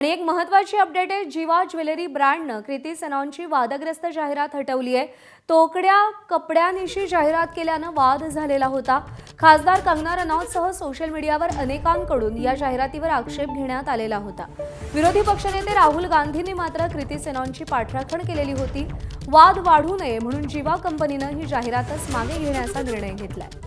आणि एक महत्त्वाची अपडेट आहे, जीवा ज्वेलरी ब्रँडनं कृती सेनॉनची वादग्रस्त जाहिरात हटवली आहे। तोकड्या कपड्यांविषयी जाहिरात केल्यानं वाद झालेला होता। खासदार कंगना रनौतसह सोशल मीडियावर अनेकांकडून या जाहिरातीवर आक्षेप घेण्यात आलेला होता। विरोधी पक्षनेते राहुल गांधींनी मात्र कृती सेनॉनची पाठराखण केलेली होती। वाद वाढू नये म्हणून जीवा कंपनीनं ही जाहिरातच मागे घेण्याचा निर्णय घेतलाय।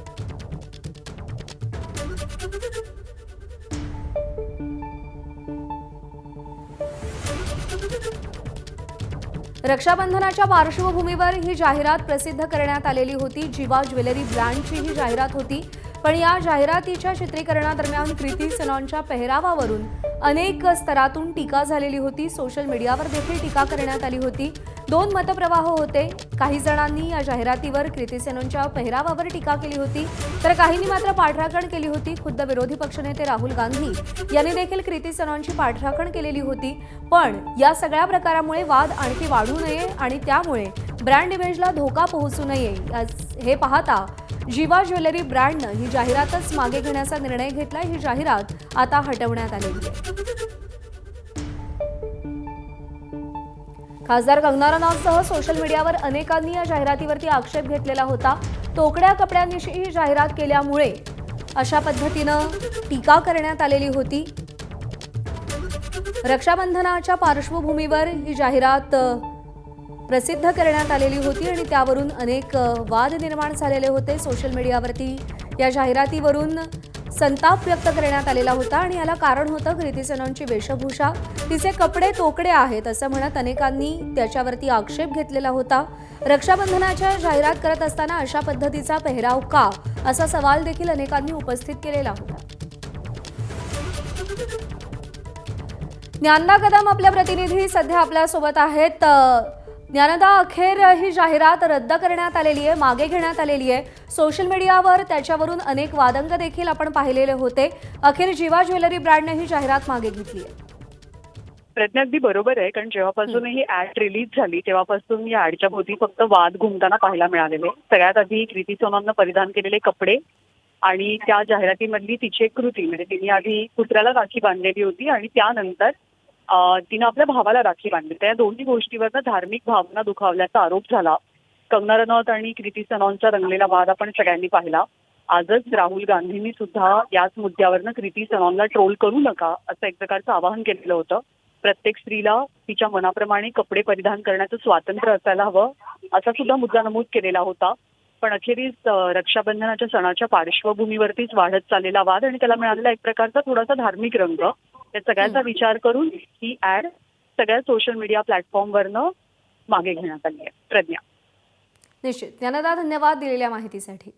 रक्षाबंधनाच्या पार्श्वभूमीवर ही जाहिरात प्रसिद्ध करण्यात आलेली होती। जीवा ज्वेलरी ब्रँडची ही जाहिरात होती, पण या जाहिरातीच्या चित्रीकरणादरम्यान कृती सेनॉनच्या पेहरावावरून अनेक स्तरातून टीका झालेली होती। सोशल मीडियावर देखील टीका करण्यात आली होती। दोन मतप्रवाह होते। काही जणांनी या जाहिरातीवर कृती सेनॉनच्या पेहरावावर टीका केली होती, तर काहींनी मात्र पाठराखण केली होती। खुद्द विरोधी पक्षनेते राहुल गांधी यांनी देखील कृती सेनॉनची पाठराखण केलेली होती। पण या सगळ्या प्रकारामुळे वाद आणखी वाढू नये आणि त्यामुळे ब्रँड इमेजला धोका पोहोचू नये हे पाहता जीवा ज्वेलरी ब्रँडनं ही जाहिरातच मागे घेण्याचा निर्णय घेतला। ही जाहिरात आता हटवण्यात आलेली आहे। खासदार कंगना रनौतसह सोशल मीडियावर अनेकांनी या जाहिरातीवरती आक्षेप घेतलेला होता। तोकड्या कपड्यांविषयी ही जाहिरात केल्यामुळे अशा पद्धतीनं टीका करण्यात आलेली होती। रक्षाबंधनाच्या पार्श्वभूमीवर ही जाहिरात प्रसिद्ध करण्यात आलेली होती आणि त्यावरून अनेक वाद निर्माण झालेले होते। सोशल मीडियावरती या जाहिरातीवरून संताप व्यक्त करण्यात आलेला होता आणि याला कारण होतं कृती सेनॉनची वेशभूषा। तिचे कपडे तोकडे आहेत असं म्हणत अनेकांनी त्याच्यावरती आक्षेप घेतलेला होता। रक्षाबंधनाच्या जाहिरात करत असताना अशा पद्धतीचा पेहराव का, असा सवाल देखील अनेकांनी उपस्थित केलेला होता। ज्ञानदा कदम आपल्या प्रतिनिधी सध्या आपल्या सोबत आहेत। ज्ञानदा, अखेर ही जाहिरात रद्द करण्यात आलेली आहे, मागे घेण्यात आलेली आहे। सोशल मीडियावर त्याच्यावरून अनेक वादंग देखील आपण पाहिलेले होते। अखेर जीवा ज्वेलरी ब्रँडने ही जाहिरात मागे घेतली आहे। प्रज्ञा, अगदी बरोबर आहे, कारण जेव्हापासून ही ऍड रिलीज झाली तेव्हापासून या ऍडच्या भोवती फक्त वाद घुमताना पाहायला मिळालेले। सगळ्यात आधी कृती सेनॉननं परिधान केलेले कपडे आणि त्या जाहिरातीमधली तिची कृती, म्हणजे तिने आधी कुत्र्याला राखी बांधलेली होती आणि त्यानंतर तिनं आपल्या भावाला राखी बांधली। त्या दोन्ही गोष्टीवरनं धार्मिक भावना दुखावल्याचा आरोप झाला। कंगना रनौत आणि कृती सेनॉनचा रंगलेला वाद आपण सगळ्यांनी पाहिला। आजच राहुल गांधींनी सुद्धा याच मुद्द्यावरनं कृती सेनॉनला ट्रोल करू नका असं एक प्रकारचं आवाहन केलेलं होतं। प्रत्येक स्त्रीला तिच्या मनाप्रमाणे कपडे परिधान करण्याचं स्वातंत्र्य असायला हवं असा सुद्धा मुद्दा नमूद केलेला होता। पण अखेरीस रक्षाबंधनाच्या सणाच्या पार्श्वभूमीवरतीच वाढत चाललेला वाद आणि त्याला मिळालेला एक प्रकारचा थोडासा धार्मिक रंग, या सगळ्याचा विचार करून ही ऍड सगळ्या सोशल मीडिया प्लॅटफॉर्मवरनं मागे घेण्यात आली आहे। प्रज्ञा, निश्चित ज्ञानदा, धन्यवाद दिलेल्या माहितीसाठी।